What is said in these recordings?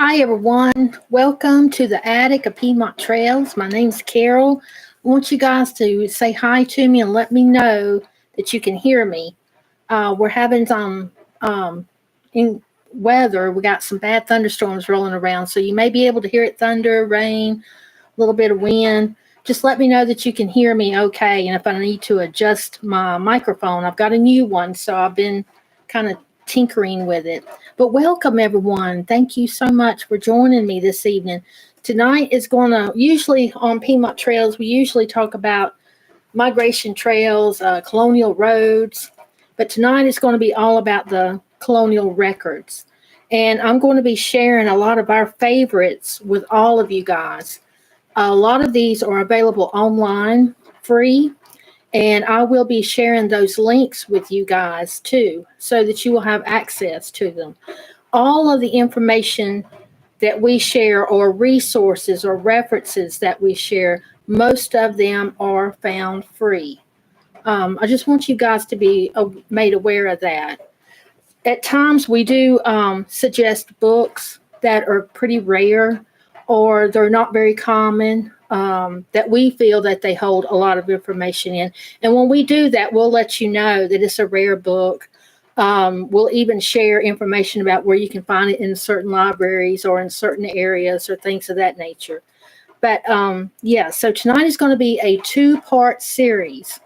Hi, everyone. Welcome to the Attic of Piedmont Trails. My name's Carol. I want you guys to say hi to me and let me know that you can hear me. We're having some in weather. We got some bad thunderstorms rolling around, so you may be able to hear it thunder, rain, a little bit of wind. Just let me know that you can hear me okay. And if I need to adjust my microphone, I've got a new one, so I've been kind of tinkering with it. But welcome, everyone. Thank you so much for joining me this evening. Tonight is going to, usually on Piedmont Trails, we usually talk about migration trails, colonial roads, but tonight is going to be all about the colonial records. And I'm going to be sharing a lot of our favorites with all of you guys. A lot of these are available online, free, and I will be sharing those links with you guys too, so that you will have access to them. All of the information that we share, or resources or references that we share, most of them are found free. I just want you guys to be made aware of that. At times, we do suggest books that are pretty rare or they're not very common, that we feel that they hold a lot of information in. And when we do that, we'll let you know that it's a rare book. We'll even share information about where you can find it in certain libraries or in certain areas or things of that nature. But yeah, so tonight is going to be a two-part series.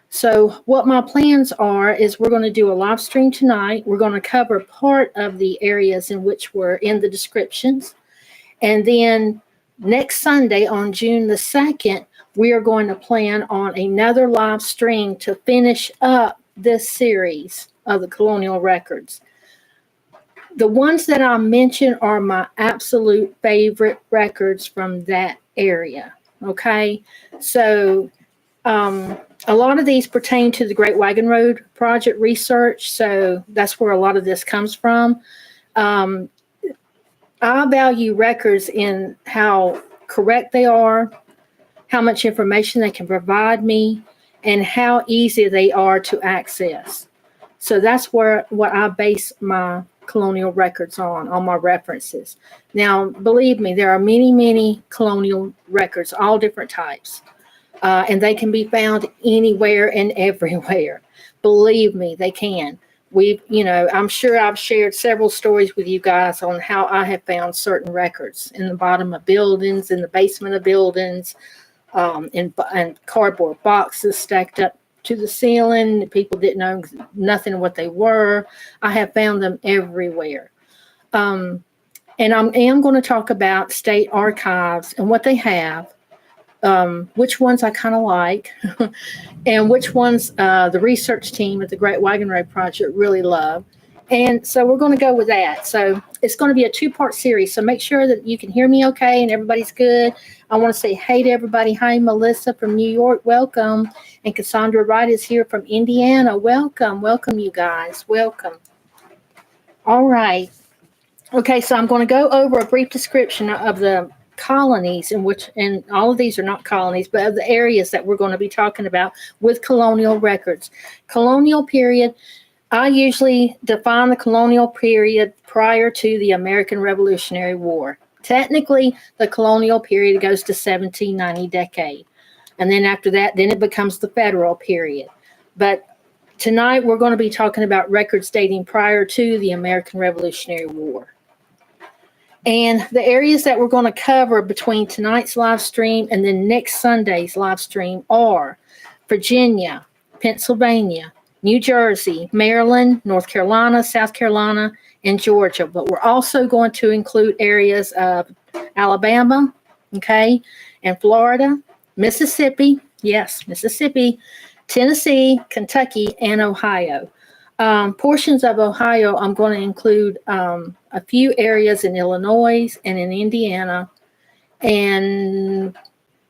So what my plans are is we're going to do a live stream tonight. We're going to cover part of the areas in which were in the descriptions. And then next Sunday on June the 2nd, we are going to plan on another live stream to finish up this series of the colonial records. The ones that I mentioned are my absolute favorite records from that area. Okay, so a lot of these pertain to the Great Wagon Road Project research, so that's where a lot of this comes from. I value records in how correct they are, how much information they can provide me, and how easy they are to access. So that's what I base my colonial records on my references. Now, believe me, there are many, many colonial records, all different types, and they can be found anywhere and everywhere. Believe me, they can. I'm sure I've shared several stories with you guys on how I have found certain records in the bottom of buildings, in the basement of buildings, in cardboard boxes stacked up to the ceiling. People didn't know nothing what they were. I have found them everywhere. And I am going to talk about state archives and what they have, which ones I kind of like, and which ones the research team at the Great Wagon Road Project really love. And so we're going to go with that. So it's going to be a two-part series. So make sure that you can hear me okay and everybody's good. I want to say hey to everybody. Hi, Melissa from New York. Welcome. And Cassandra Wright is here from Indiana. Welcome. Welcome, you guys. Welcome. All right. Okay, so I'm going to go over a brief description of the colonies and all of these are not colonies, but of the areas that we're going to be talking about with colonial records. Colonial period, I usually define the colonial period prior to the American Revolutionary War. Technically, the colonial period goes to 1790 decade. And then after that, then it becomes the federal period. But tonight we're going to be talking about records dating prior to the American Revolutionary War. And the areas that we're going to cover between tonight's live stream and then next Sunday's live stream are Virginia, Pennsylvania, New Jersey, Maryland, North Carolina, South Carolina, and Georgia. But we're also going to include areas of Alabama, okay, and Florida, Mississippi, yes, Mississippi, Tennessee, Kentucky, and Ohio. Portions of Ohio, I'm going to include a few areas in Illinois and in Indiana, and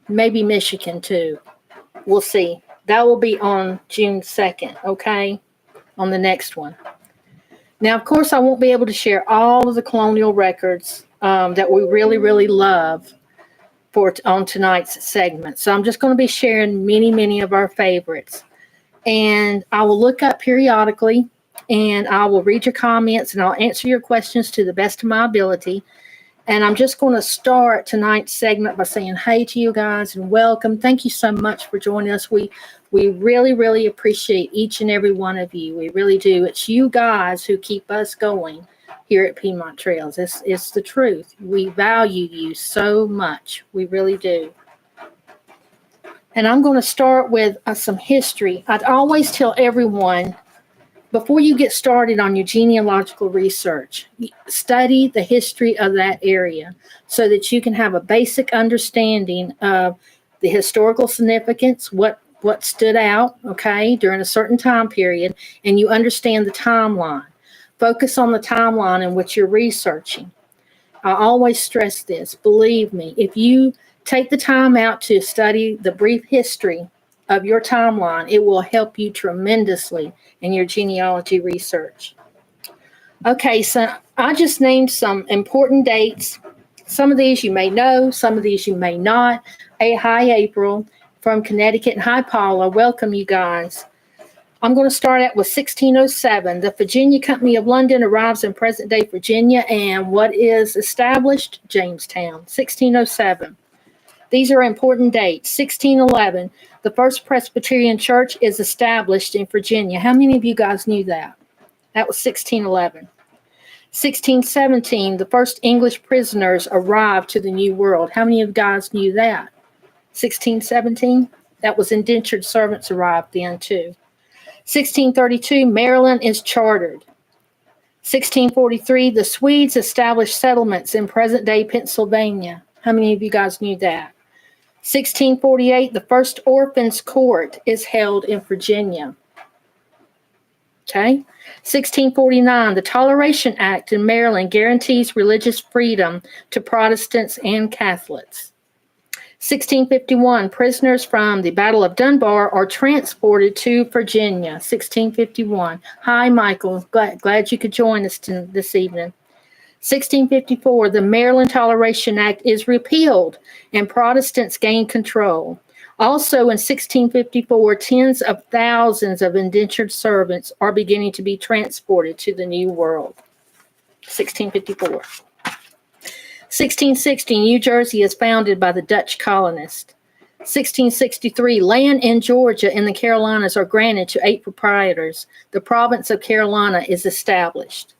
maybe Michigan too. We'll see. That will be on June 2nd, okay, on the next one. Now, of course, I won't be able to share all of the colonial records that we really, really love on tonight's segment. So I'm just going to be sharing many, many of our favorites. And I will look up periodically, and I will read your comments, and I'll answer your questions to the best of my ability. And I'm just going to start tonight's segment by saying hey to you guys and welcome. Thank you so much for joining us. We really, really appreciate each and every one of you. We really do. It's you guys who keep us going here at Piedmont Trails. It's the truth. We value you so much. We really do. And I'm going to start with some history. I'd always tell everyone, before you get started on your genealogical research, study the history of that area so that you can have a basic understanding of the historical significance, what stood out, okay, during a certain time period, and you understand the timeline. Focus on the timeline in which you're researching. I always stress this. Believe me, if you take the time out to study the brief history of your timeline, it will help you tremendously in your genealogy research. Okay, so I just named some important dates. Some of these you may know, some of these you may not. Hi, April from Connecticut, and hi, Paula. Welcome, you guys. I'm going to start out with 1607. The Virginia Company of London arrives in present-day Virginia, and what is established? Jamestown, 1607. These are important dates. 1611, the First Presbyterian Church is established in Virginia. How many of you guys knew that? That was 1611. 1617, the first English prisoners arrived to the New World. How many of you guys knew that? 1617, that was indentured servants arrived then too. 1632, Maryland is chartered. 1643, the Swedes established settlements in present-day Pennsylvania. How many of you guys knew that? 1648, the first orphans' court is held in Virginia. Okay. 1649, the Toleration Act in Maryland guarantees religious freedom to Protestants and Catholics. 1651, prisoners from the Battle of Dunbar are transported to Virginia. 1651. Hi, Michael. Glad you could join us this evening. 1654, the Maryland Toleration Act is repealed and Protestants gain control. Also in 1654, tens of thousands of indentured servants are beginning to be transported to the New World. 1654. 1660, New Jersey is founded by the Dutch colonists. 1663, land in Georgia and the Carolinas are granted to 8 proprietors. The province of Carolina is established.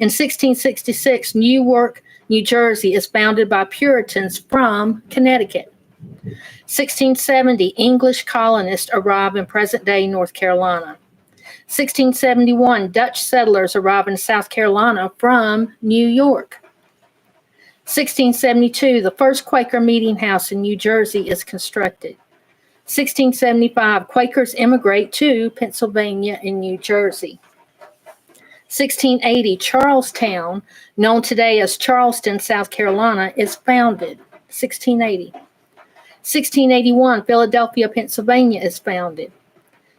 In 1666, Newark, New Jersey is founded by Puritans from Connecticut. 1670, English colonists arrive in present-day North Carolina. 1671, Dutch settlers arrive in South Carolina from New York. 1672, the first Quaker meeting house in New Jersey is constructed. 1675, Quakers immigrate to Pennsylvania and New Jersey. 1680, Charlestown, known today as Charleston, South Carolina, is founded. 1680. 1681, Philadelphia, Pennsylvania is founded.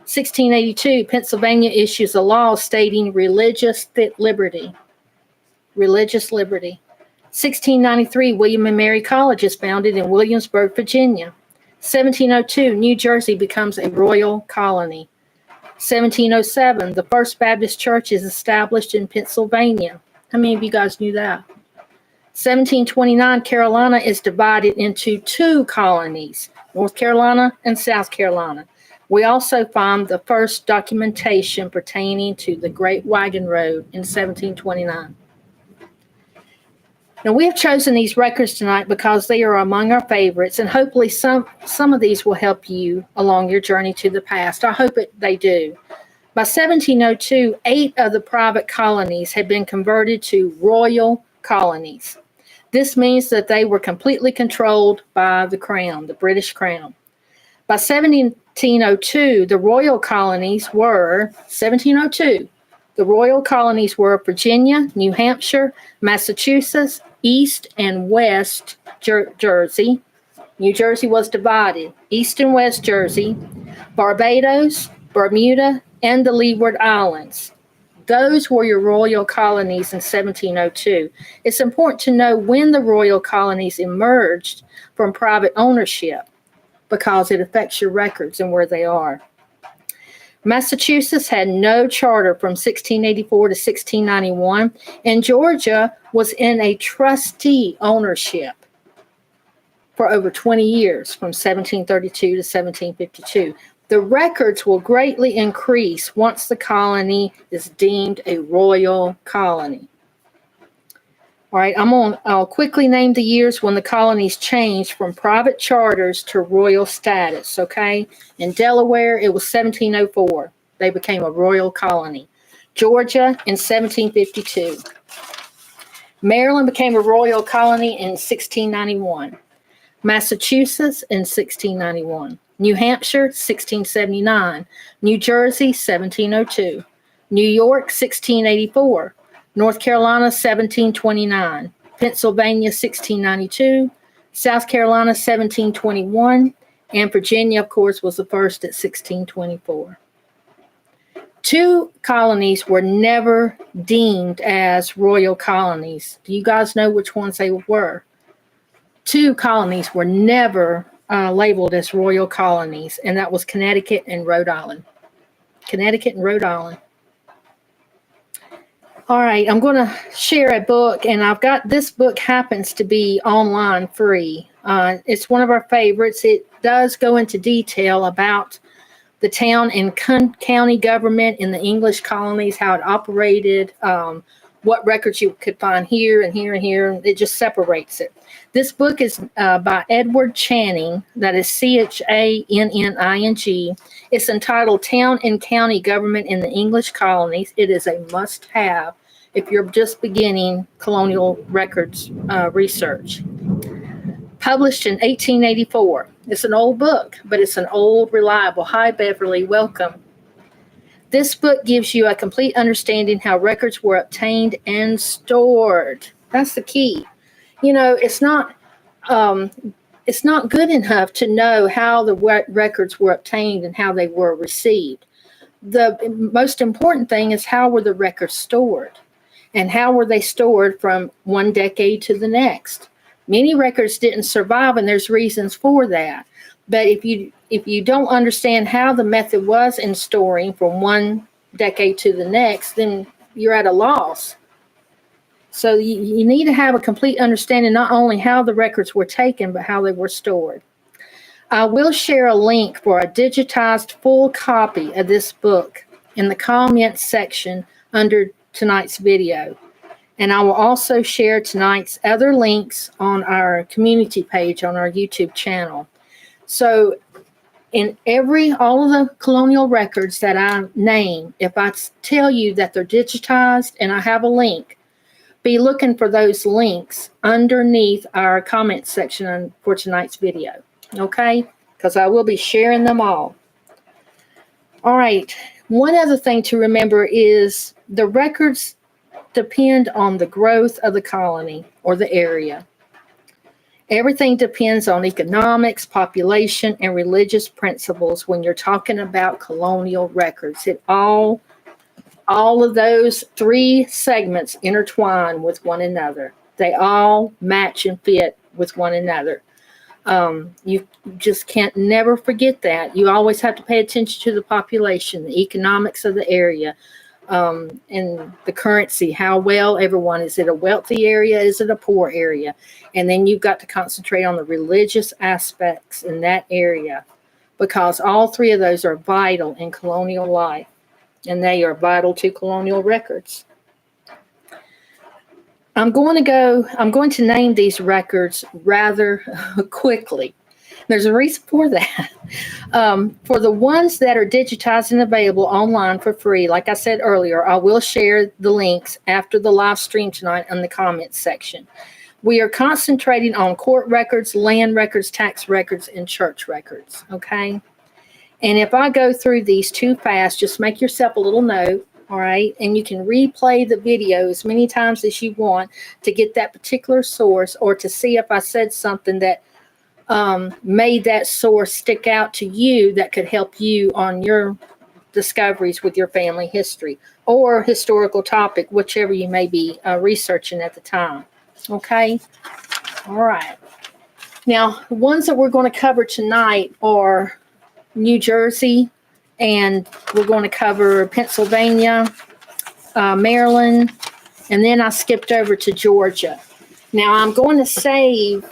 1682, Pennsylvania issues a law stating religious liberty. Religious liberty. 1693, William and Mary College is founded in Williamsburg, Virginia. 1702, New Jersey becomes a royal colony. 1707, the First Baptist Church is established in Pennsylvania. How many of you guys knew that? 1729, Carolina is divided into 2 colonies, North Carolina and South Carolina. We also find the first documentation pertaining to the Great Wagon Road in 1729. Now, we have chosen these records tonight because they are among our favorites, and hopefully some of these will help you along your journey to the past. I hope they do. By 1702, 8 of the private colonies had been converted to royal colonies. This means that they were completely controlled by the Crown, the British Crown. By 1702, the royal colonies were Virginia, New Hampshire, Massachusetts, East and West Jersey. New Jersey was divided. East and West Jersey, Barbados, Bermuda, and the Leeward Islands. Those were your royal colonies in 1702. It's important to know when the royal colonies emerged from private ownership because it affects your records and where they are. Massachusetts had no charter from 1684 to 1691, and Georgia was in a trustee ownership for over 20 years, from 1732 to 1752. The records will greatly increase once the colony is deemed a royal colony. All right, I'll quickly name the years when the colonies changed from private charters to royal status, okay? In Delaware, it was 1704. They became a royal colony. Georgia in 1752. Maryland became a royal colony in 1691. Massachusetts in 1691. New Hampshire, 1679. New Jersey, 1702. New York, 1684. North Carolina, 1729. Pennsylvania, 1692. South Carolina, 1721. And Virginia, of course, was the first at 1624. Two colonies were never deemed as royal colonies. Do you guys know which ones they were? Two colonies were never labeled as royal colonies, and that was Connecticut and Rhode Island. Connecticut and Rhode Island. All right, I'm going to share a book, and I've got this book happens to be online free. It's one of our favorites. It does go into detail about the town and county government in the English colonies, how it operated, what records you could find here and here and here. It just separates it. This book is by Edward Channing, that is Channing. It's entitled Town and County Government in the English Colonies. It is a must-have if you're just beginning colonial records research. Published in 1884. It's an old book, but it's an old, reliable. Hi, Beverly. Welcome. This book gives you a complete understanding how records were obtained and stored. That's the key. You know, it's not good enough to know how the records were obtained and how they were received. The most important thing is how were the records stored, and how were they stored from one decade to the next. Many records didn't survive, and there's reasons for that. But if you don't understand how the method was in storing from one decade to the next, then you're at a loss. So you need to have a complete understanding not only how the records were taken, but how they were stored. I will share a link for a digitized full copy of this book in the comments section under tonight's video. And I will also share tonight's other links on our community page on our YouTube channel. So in all of the colonial records that I name, if I tell you that they're digitized and I have a link, be looking for those links underneath our comment section for tonight's video, okay? Because I will be sharing them all. All right, one other thing to remember is the records depend on the growth of the colony or the area. Everything depends on economics, population, and religious principles when you're talking about colonial records. All of those three segments intertwine with one another. They all match and fit with one another. You just can't never forget that. You always have to pay attention to the population, the economics of the area, and the currency, how well everyone, is it a wealthy area, is it a poor area? And then you've got to concentrate on the religious aspects in that area, because all three of those are vital in colonial life, and they are vital to colonial records. I'm going to name these records rather quickly. There's a reason for that. For the ones that are digitized and available online for free, like I said earlier, I will share the links after the live stream tonight in the comments section. We are concentrating on court records, land records, tax records, and church records, okay? And if I go through these too fast, just make yourself a little note, all right? And you can replay the video as many times as you want to get that particular source, or to see if I said something that made that source stick out to you that could help you on your discoveries with your family history or historical topic, whichever you may be researching at the time. Okay? All right. Now, the ones that we're going to cover tonight are New Jersey and we're going to cover Pennsylvania, Maryland, and then I skipped over to Georgia. Now I'm going to save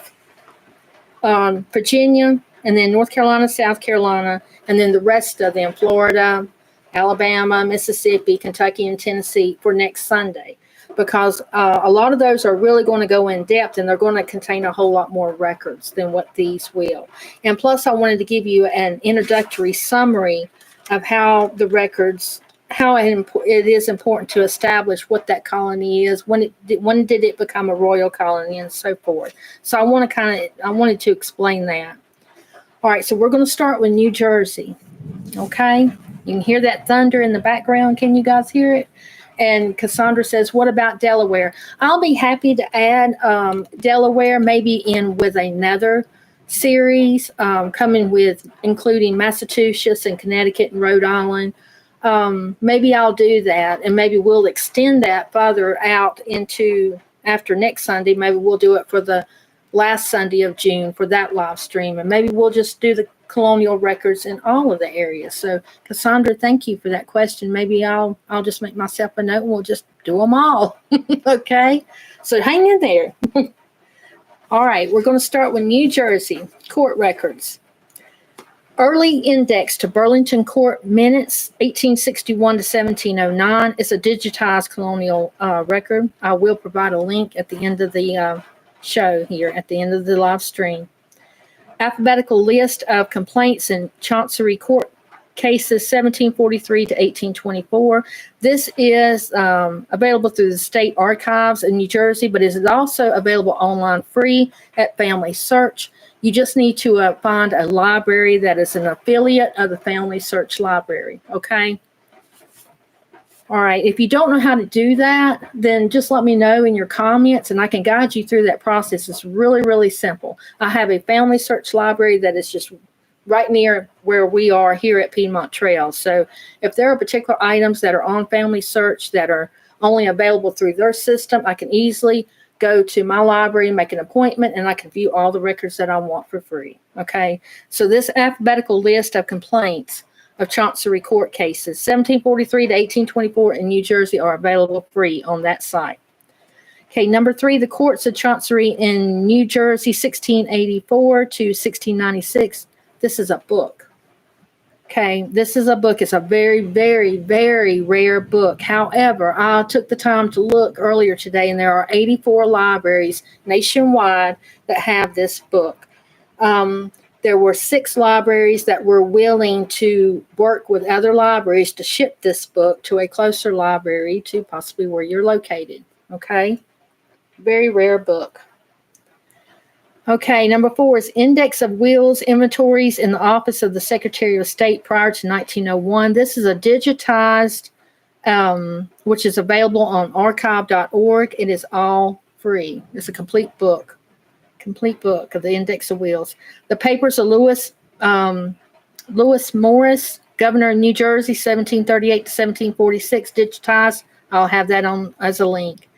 Virginia, and then North Carolina, South Carolina, and then the rest of them, Florida, Alabama, Mississippi, Kentucky, and Tennessee for next Sunday, because a lot of those are really going to go in depth, and they're going to contain a whole lot more records than what these will. And plus, I wanted to give you an introductory summary of how the records, how it is important to establish what that colony is, when did it become a royal colony, and so forth. So I wanted to explain that. All right, so we're going to start with New Jersey. Okay, you can hear that thunder in the background. Can you guys hear it? And Cassandra says, what about Delaware? I'll be happy to add Delaware maybe in with another series, coming with including Massachusetts and Connecticut and Rhode Island. Maybe I'll do that, and maybe we'll extend that further out into after next Sunday. Maybe we'll do it for the last Sunday of June for that live stream, and maybe we'll just do the colonial records in all of the areas. So Cassandra, thank you for that question. Maybe I'll just make myself a note and we'll just do them all. Okay, so hang in there. All right, we're going to start with New Jersey court records. Early index to Burlington Court Minutes, 1861 to 1709. It's a digitized colonial record. I will provide a link at the end of the show here, at the end of the live stream. Alphabetical list of complaints in Chancery Court cases, 1743 to 1824. This is available through the state archives in New Jersey, but is also available online free at Family Search. You just need to find a library that is an affiliate of the Family Search Library, okay? All right, if you don't know how to do that, then just let me know in your comments, and I can guide you through that process. It's really, really simple. I have a Family Search Library that is just right near where we are here at Piedmont Trail. So if there are particular items that are on Family Search that are only available through their system, I can easily go to my library, make an appointment, and I can view all the records that I want for free. Okay, so this alphabetical list of complaints of Chancery Court cases, 1743 to 1824 in New Jersey, are available free on that site. Okay, number 3, the Courts of Chancery in New Jersey, 1684 to 1696. This is a book. Okay, this is a book. It's a very, very, very rare book. However, I took the time to look earlier today, and there are 84 libraries nationwide that have this book. There were 6 libraries that were willing to work with other libraries to ship this book to a closer library to possibly where you're located. Okay, very rare book. Okay, number 4 is Index of Wills Inventories in the Office of the Secretary of State prior to 1901. This is a digitized, which is available on archive.org. It is all free. It's a complete book of the Index of Wills. The papers of Lewis Morris, Governor of New Jersey, 1738 to 1746, digitized. I'll have that on as a link.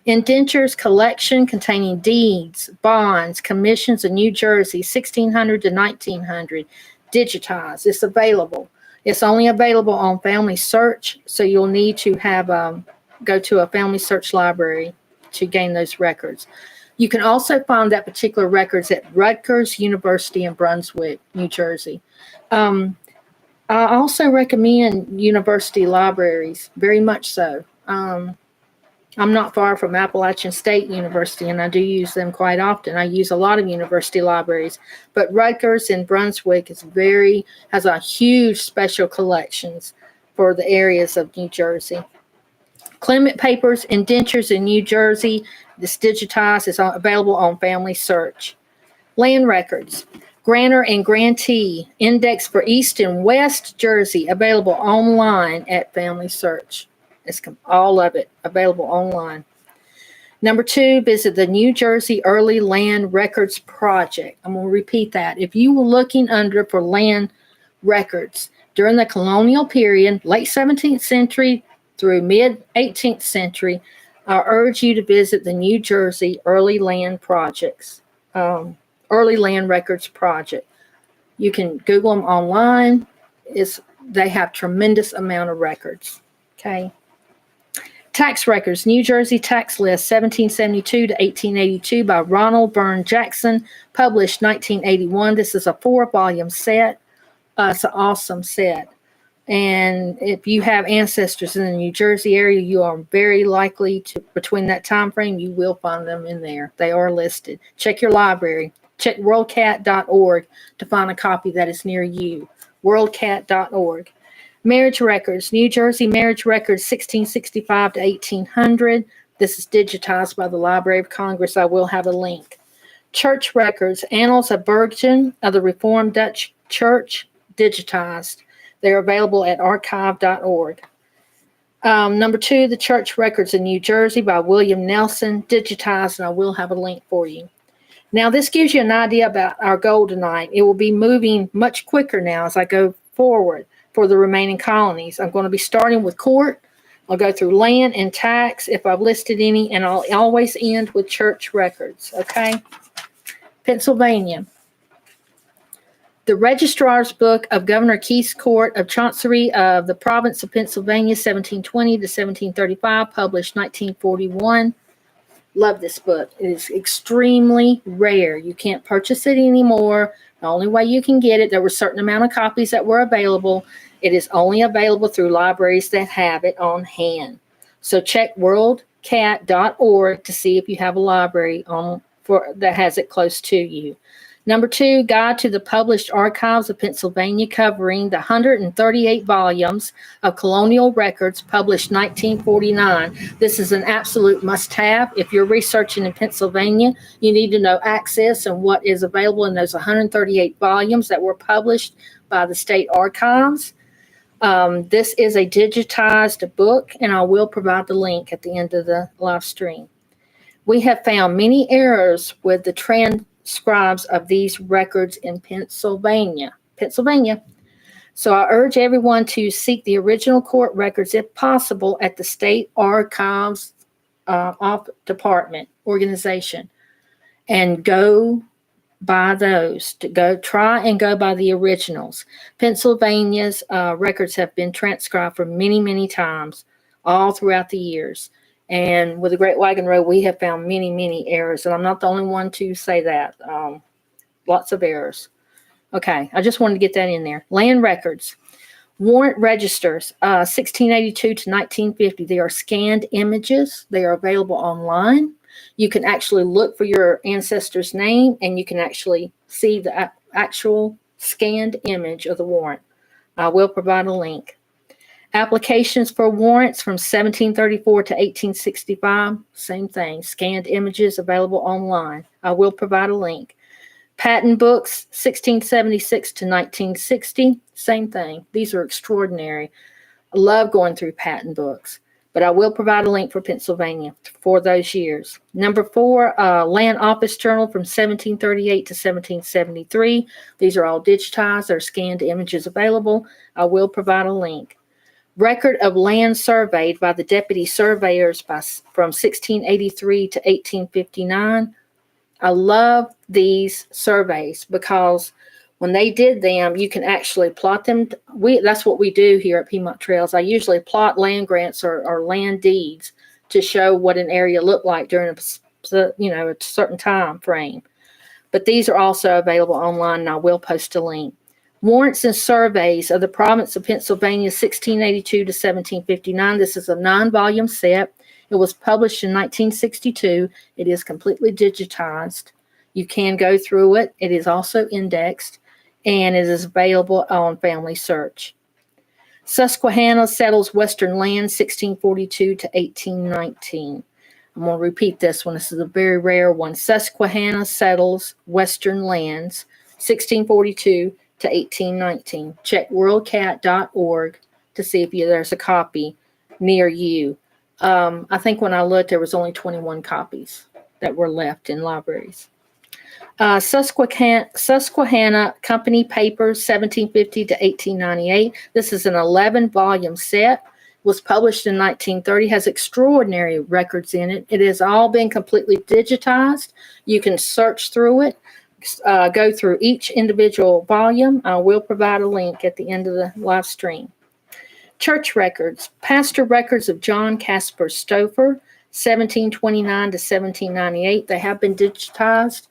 Indentures collection containing deeds, bonds, commissions of New Jersey, 1600 to 1900, digitized. It's available. It's only available on Family Search, so you'll need to have go to a Family Search library to gain those records. You can also find that particular records at Rutgers University in Brunswick, New Jersey. I also recommend university libraries, very much so. I'm not far from Appalachian State University, and I do use them quite often. I use a lot of university libraries, but Rutgers in Brunswick has a huge special collections for the areas of New Jersey. Clement Papers, Indentures in New Jersey, this digitized, is available on Family Search. Land Records, Grantor and Grantee, Index for East and West Jersey, available online at Family Search. It's all of it available online. Number 2, visit the New Jersey Early Land Records Project. I'm going to repeat that. If you were looking for land records during the colonial period, late 17th century through mid 18th century, I urge you to visit the New Jersey Early Land Projects, Early Land Records Project. You can Google them online. It's they have tremendous amount of records. Okay. Tax records, New Jersey tax list, 1772 to 1882 by Ronald Byrne Jackson, published 1981. This is a 4-volume set. It's an awesome set. And if you have ancestors in the New Jersey area, you are very likely to, between that time frame, you will find them in there. They are listed. Check your library. Check worldcat.org to find a copy that is near you. Worldcat.org. Marriage records, New Jersey marriage records, 1665 to 1800. This is digitized by the Library of Congress. I will have a link. Church records, Annals of Bergen of the Reformed Dutch Church, digitized. They're available at archive.org. Number 2, the church records in New Jersey by William Nelson, digitized, and I will have a link for you. Now, this gives you an idea about our goal tonight. It will be moving much quicker now as I go forward for the remaining colonies. I'm going to be starting with court. I'll go through land and tax if I've listed any, and I'll always end with church records, okay? Pennsylvania. The Registrar's Book of Governor Keith's Court of Chancery of the Province of Pennsylvania, 1720 to 1735, published 1941. Love this book. It is extremely rare. You can't purchase it anymore. The only way you can get it, there were a certain amount of copies that were available. It is only available through libraries that have it on hand. So check worldcat.org to see if you have a library that has it close to you. Number 2, Guide to the Published Archives of Pennsylvania, covering the 138 volumes of Colonial Records, published 1949. This is an absolute must-have. If you're researching in Pennsylvania, you need to know access and what is available in those 138 volumes that were published by the state archives. This is a digitized book, and I will provide the link at the end of the live stream. We have found many errors with the transcribes of these records in Pennsylvania. So I urge everyone to seek the original court records, if possible, at the State Archives Department organization, and go by those. Try and go by the originals. Pennsylvania's records have been transcribed for many, many times, all throughout the years. And with the Great Wagon Road, we have found many, many errors. And I'm not the only one to say that. Lots of errors. Okay, I just wanted to get that in there. Land records. Warrant registers, 1682 to 1950. They are scanned images. They are available online. You can actually look for your ancestor's name, and you can actually see the actual scanned image of the warrant. I will provide a link. Applications for warrants from 1734 to 1865, same thing. Scanned images available online. I will provide a link. Patent books, 1676 to 1960, same thing. These are extraordinary. I love going through patent books, but I will provide a link for Pennsylvania for those years. Number 4, Land Office Journal from 1738 to 1773. These are all digitized. There are scanned images available. I will provide a link. Record of land surveyed by the deputy surveyors from 1683 to 1859. I love these surveys because when they did them, you can actually plot them. That's what we do here at Piedmont Trails. I usually plot land grants or land deeds to show what an area looked like during a certain time frame. But these are also available online, and I will post a link. Warrants and Surveys of the Province of Pennsylvania, 1682 to 1759. This is a 9-volume set. It was published in 1962. It is completely digitized. You can go through it. It is also indexed, and it is available on Family Search. Susquehanna Settles Western Lands, 1642 to 1819. I'm going to repeat this one. This is a very rare one. Susquehanna Settles Western Lands, 1642 to 1819. Check worldcat.org to see if there's a copy near you. I think when I looked, there was only 21 copies that were left in libraries. Susquehanna Company Papers, 1750 to 1898. This is an 11-volume set. Was published in 1930. Has extraordinary records in it. It has all been completely digitized. You can search through it. go through each individual volume. I will provide a link at the end of the live stream. Church records, pastor records of John Casper Stouffer, 1729 to 1798. They have been digitized.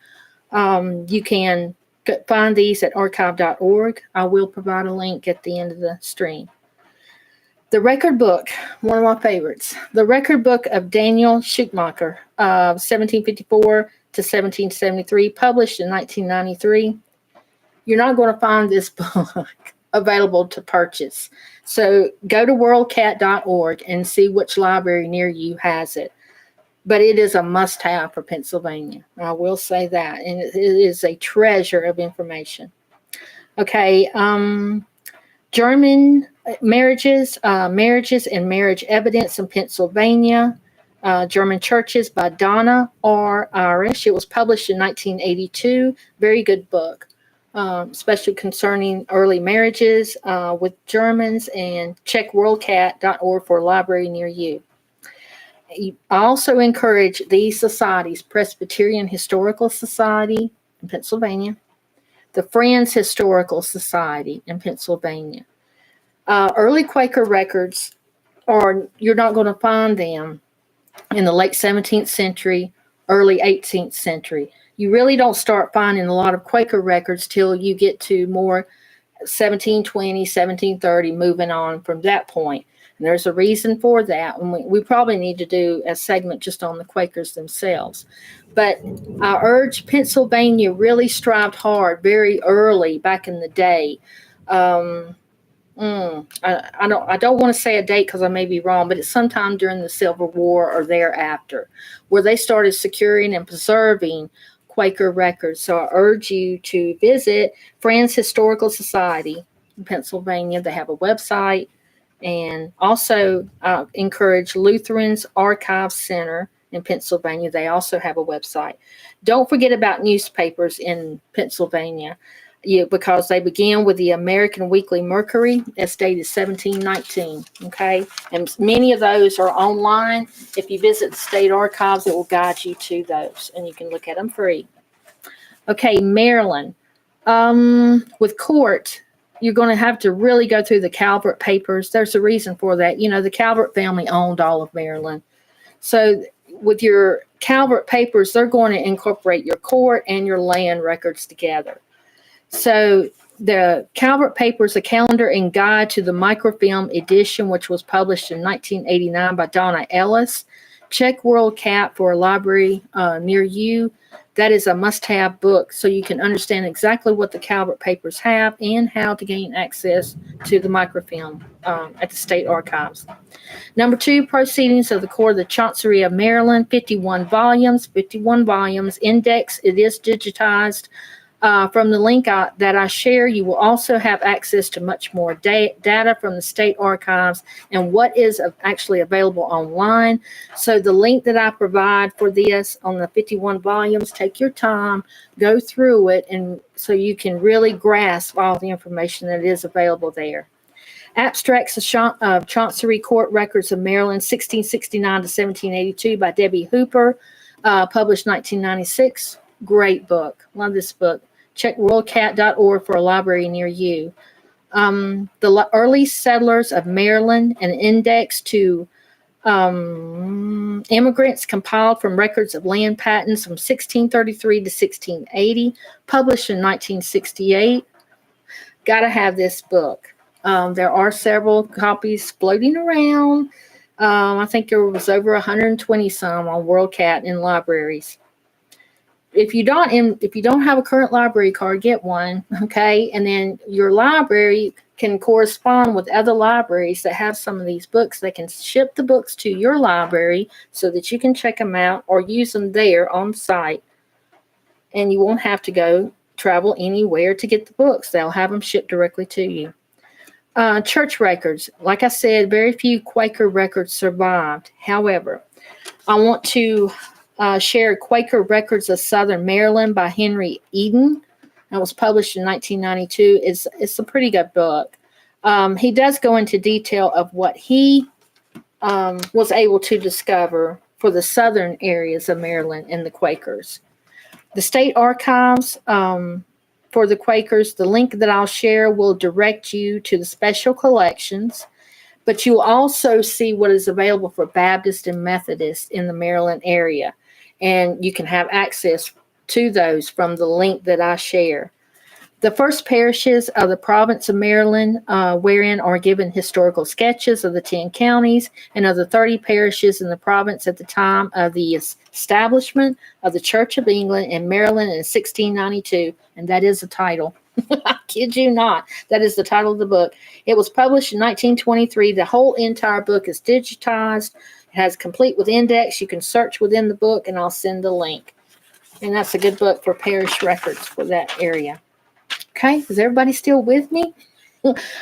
You can find these at archive.org. I will provide a link at the end of the stream. The record book, one of my favorites. The record book of Daniel Schumacher, 1754 to 1773, published in 1993. You're not going to find this book available to purchase. So go to worldcat.org and see which library near you has it. But it is a must-have for Pennsylvania. I will say that. And it is a treasure of information. Okay, German marriages and marriage evidence in Pennsylvania. German Churches by Donna R. Irish. It was published in 1982. Very good book, especially concerning early marriages with Germans. And check worldcat.org for a library near you. I also encourage these societies: Presbyterian Historical Society in Pennsylvania, the Friends Historical Society in Pennsylvania. Early Quaker records, you're not going to find them in the late 17th century, early 18th century. You really don't start finding a lot of Quaker records till you get to more 1720, 1730, moving on from that point. And there's a reason for that. And we probably need to do a segment just on the Quakers themselves. But I urge Pennsylvania really strived hard very early back in the day. I don't want to say a date because I may be wrong, but it's sometime during the Civil War or thereafter, where they started securing and preserving Quaker records. So I urge you to visit Friends Historical Society in Pennsylvania. They have a website. And also encourage Lutherans Archive Center in Pennsylvania. They also have a website. Don't forget about newspapers in Pennsylvania, because they began with the American Weekly Mercury, as dated 1719. Okay, and many of those are online. If you visit the state archives, it will guide you to those, and you can look at them free. Okay, Maryland. With court, you're going to have to really go through the Calvert papers. There's a reason for that. The Calvert family owned all of Maryland. So with your Calvert papers, they're going to incorporate your court and your land records together. So the Calvert papers, a calendar and guide to the microfilm edition, which was published in 1989 by Donna Ellis. Check WorldCat for a library near you. That is a must-have book, so you can understand exactly what the Calvert papers have and how to gain access to the microfilm at the state archives. Number 2, Proceedings of the Court of the Chancery of Maryland, 51 volumes, index. It is digitized. From the link that I share, you will also have access to much more data from the state archives and what is actually available online. So the link that I provide for this on the 51 volumes, take your time, go through it, and so you can really grasp all the information that is available there. Abstracts of Chancery Court Records of Maryland, 1669 to 1782 by Debbie Hooper, published 1996. Great book. Love this book. Check worldcat.org for a library near you. The Early Settlers of Maryland, an index to immigrants compiled from records of land patents from 1633 to 1680, published in 1968. Got to have this book. There are several copies floating around. I think there was over 120 some on WorldCat in libraries. If you don't have a current library card, get one, okay? And then your library can correspond with other libraries that have some of these books. They can ship the books to your library so that you can check them out or use them there on site. And you won't have to travel anywhere to get the books. They'll have them shipped directly to you. Church records. Like I said, very few Quaker records survived. However, I want to share Quaker Records of Southern Maryland by Henry Eden. That was published in 1992. It's a pretty good book. He does go into detail of what he was able to discover for the southern areas of Maryland and the Quakers. The state archives for the Quakers, the link that I'll share will direct you to the special collections, but you'll also see what is available for Baptist and Methodist in the Maryland area. And you can have access to those from the link that I share. The first parishes of the province of Maryland, wherein are given historical sketches of the 10 counties and of the 30 parishes in the province at the time of the establishment of the Church of England in Maryland in 1692. And that is the title. I kid you not. That is the title of the book. It was published in 1923. The whole entire book is digitized. It has complete with index. You can search within the book, and I'll send the link. And that's a good book for parish records for that area. Okay, is everybody still with me?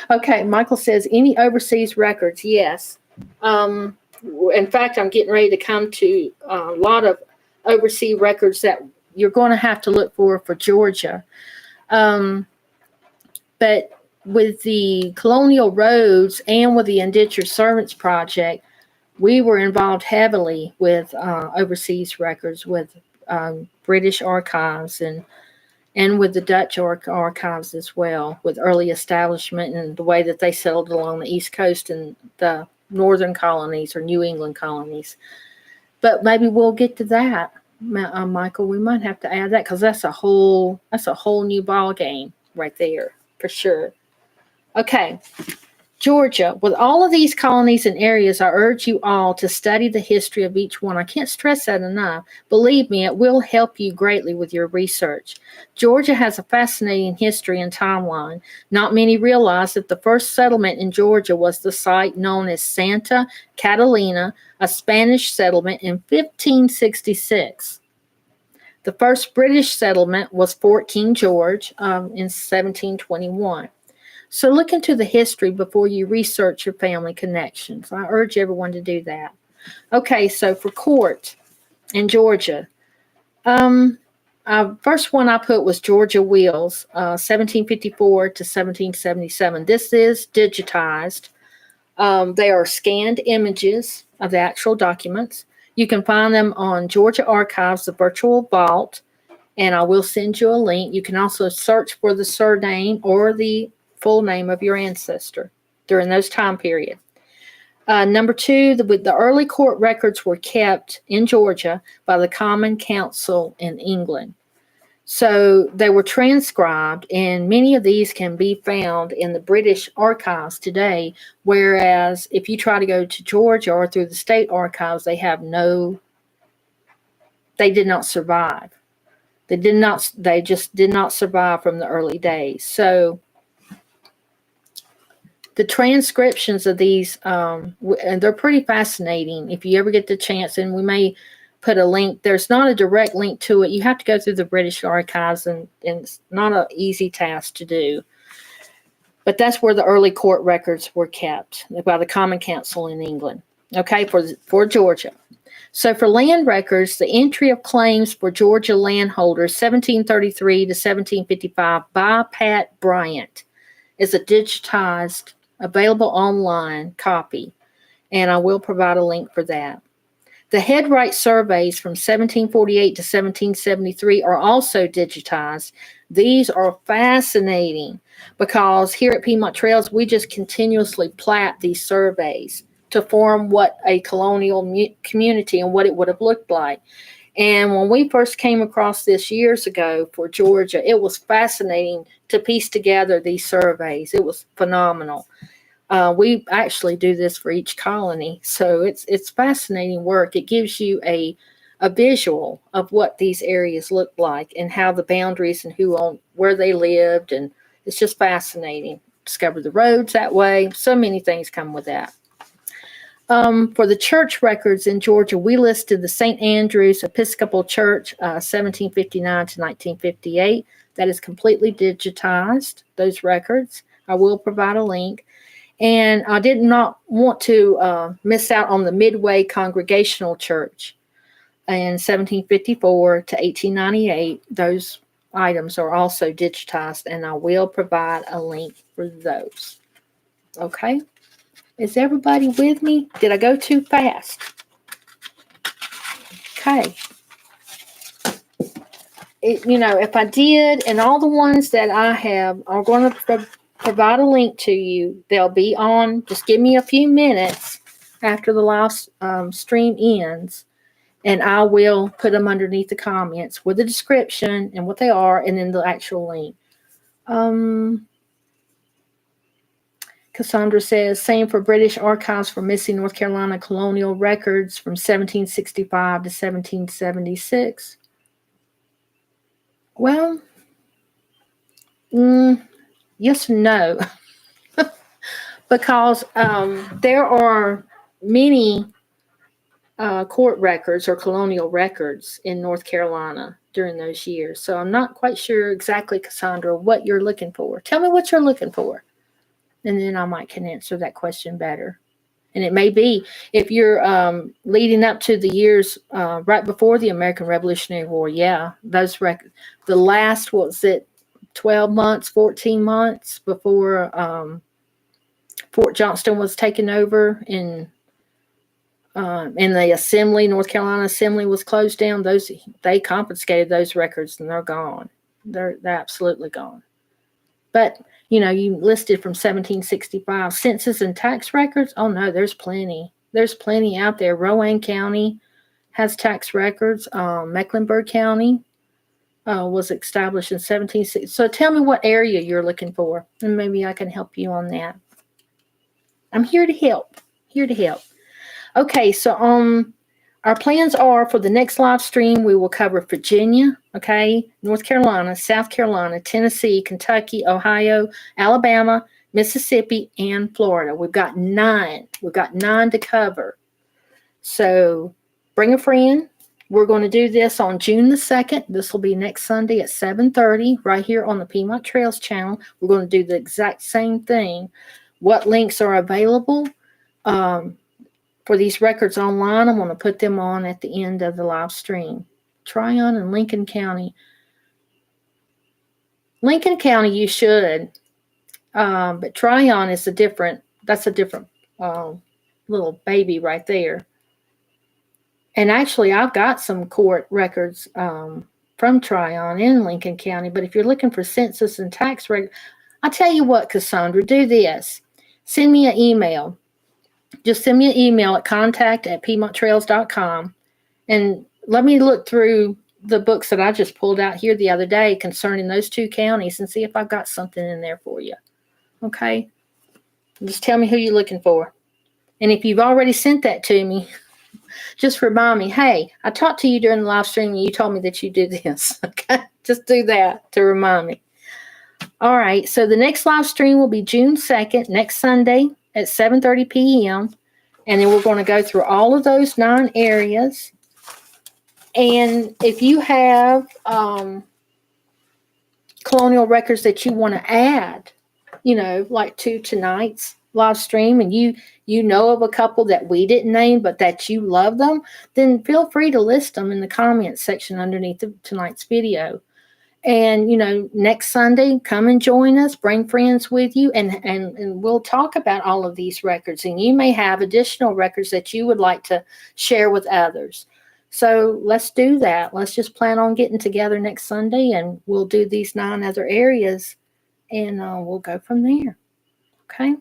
Okay, Michael says, any overseas records? Yes. In fact, I'm getting ready to come to a lot of overseas records that you're going to have to look for Georgia. But with the Colonial Roads and with the Indentured Servants Project, we were involved heavily with overseas records, with British archives and with the Dutch archives as well, with early establishment and the way that they settled along the East Coast and the northern colonies or New England colonies. But maybe we'll get to that, Michael. We might have to add that because that's a whole new ball game right there for sure. Okay. Georgia, with all of these colonies and areas, I urge you all to study the history of each one. I can't stress that enough. Believe me, it will help you greatly with your research. Georgia has a fascinating history and timeline. Not many realize that the first settlement in Georgia was the site known as Santa Catalina, a Spanish settlement in 1566. The first British settlement was Fort King George in 1721. So look into the history before you research your family connections. I urge everyone to do that. Okay, so for court in Georgia, first one I put was Georgia Wills, 1754 to 1777. This is digitized. They are scanned images of the actual documents. You can find them on Georgia Archives, the virtual vault, and I will send you a link. You can also search for the surname or the full name of your ancestor during those time period. Number two, the early court records were kept in Georgia by the Common Council in England. So they were transcribed, and many of these can be found in the British archives today, whereas if you try to go to Georgia or through the state archives, they did not survive. They just did not survive from the early days. So the transcriptions of these, and they're pretty fascinating if you ever get the chance, and we may put a link. There's not a direct link to it. You have to go through the British archives, and it's not an easy task to do. But that's where the early court records were kept by the Common Council in England, okay, for Georgia. So for land records, the entry of claims for Georgia landholders 1733 to 1755 by Pat Bryant is a digitized, available online copy, and I will provide a link for that. The headright surveys from 1748 to 1773 are also digitized. These are fascinating because here at Piedmont Trails, we just continuously plat these surveys to form what a colonial community and what it would have looked like. And when we first came across this years ago for Georgia, it was fascinating to piece together these surveys. It was phenomenal. We actually do this for each colony, so it's fascinating work. It gives you a visual of what these areas look like and how the boundaries and where they lived, and it's just fascinating. Discover the roads that way. So many things come with that. For the church records in Georgia, we listed the St. Andrew's Episcopal Church, 1759 to 1958. That is completely digitized, those records. I will provide a link. And I did not want to miss out on the Midway Congregational Church in 1754 to 1898. Those items are also digitized, and I will provide a link for those. Okay? Is everybody with me? Did I go too fast? Okay. if I did, and all the ones that I have are going to provide a link to you. They'll be on. Just give me a few minutes after the live stream ends, and I will put them underneath the comments with the description and what they are, and then the actual link. Cassandra says, same for British Archives for Missing North Carolina Colonial Records from 1765 to 1776. Well, yes and no. Because there are many court records or colonial records in North Carolina during those years. So I'm not quite sure exactly, Cassandra, what you're looking for. Tell me what you're looking for, and then I might can answer that question better. And it may be if you're leading up to the years right before the American Revolutionary War. Yeah, those records. The last, what was it, 12 months, 14 months before Fort Johnston was taken over, and the Assembly, North Carolina Assembly, was closed down. They confiscated those records, and they're gone. They're absolutely gone. But you listed from 1765 census and tax records. Oh no, there's plenty. There's plenty out there. Rowan County has tax records. Mecklenburg County was established in 1760. So tell me what area you're looking for, and maybe I can help you on that. I'm here to help. Here to help. Okay, so our plans are for the next live stream, we will cover Virginia, okay, North Carolina, South Carolina, Tennessee, Kentucky, Ohio, Alabama, Mississippi, and Florida. We've got 9. We've got 9 to cover. So bring a friend. We're going to do this on June the 2nd. This will be next Sunday at 7:30 right here on the Piedmont Trails channel. We're going to do the exact same thing. What links are available for these records online? I'm going to put them on at the end of the live stream. Tryon and Lincoln County. Lincoln County, you should. But Tryon is that's a different little baby right there. And actually, I've got some court records from Tryon in Lincoln County. But if you're looking for census and tax records, I'll tell you what, Cassandra, do this. Send me an email. Just send me an email at contact@piedmonttrails.com, and let me look through the books that I just pulled out here the other day concerning those 2 counties and see if I've got something in there for you. Okay? Just tell me who you're looking for. And if you've already sent that to me, just remind me, hey, I talked to you during the live stream and you told me that you did this. Okay? Just do that to remind me. All right, so the next live stream will be June 2nd, next Sunday at 7:30 p.m. And then we're going to go through all of those 9 areas. And if you have colonial records that you want to add, like to tonight's live stream, and you know of a couple that we didn't name but that you love them, then feel free to list them in the comments section underneath tonight's video. And, next Sunday, come and join us, bring friends with you, and we'll talk about all of these records. And you may have additional records that you would like to share with others. So let's do that. Let's just plan on getting together next Sunday, and we'll do these 9 other areas, and we'll go from there. Okay?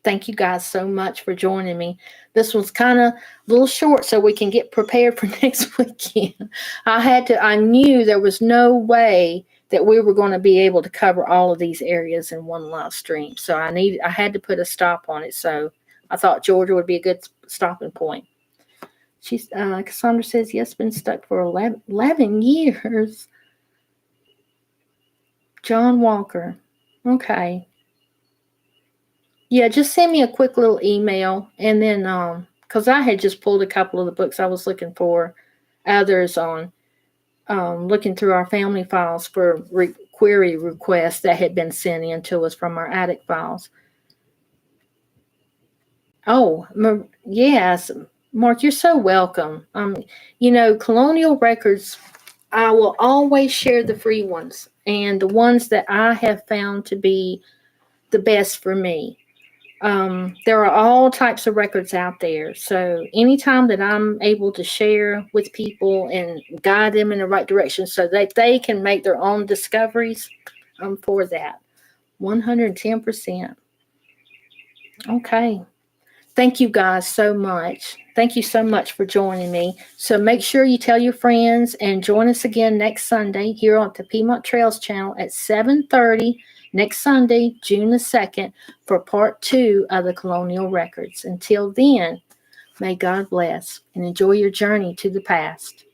Thank you guys so much for joining me. This was kind of a little short so we can get prepared for next weekend. I knew there was no way that we were going to be able to cover all of these areas in one live stream. So I had to put a stop on it. So I thought Georgia would be a good stopping point. Cassandra says, yes, been stuck for 11 years. John Walker. Okay. Yeah, just send me a quick little email, and then because I had just pulled a couple of the books I was looking for, others on looking through our family files for query requests that had been sent in to us from our attic files. Oh, yes, Mark, you're so welcome. Colonial records, I will always share the free ones and the ones that I have found to be the best for me. There are all types of records out there. So anytime that I'm able to share with people and guide them in the right direction so that they can make their own discoveries, I'm for that. 110%. Okay. Thank you guys so much. Thank you so much for joining me. So make sure you tell your friends and join us again next Sunday here on the Piedmont Trails channel at 7:30 next Sunday, June the 2nd, for part 2 of the Colonial Records. Until then, may God bless and enjoy your journey to the past.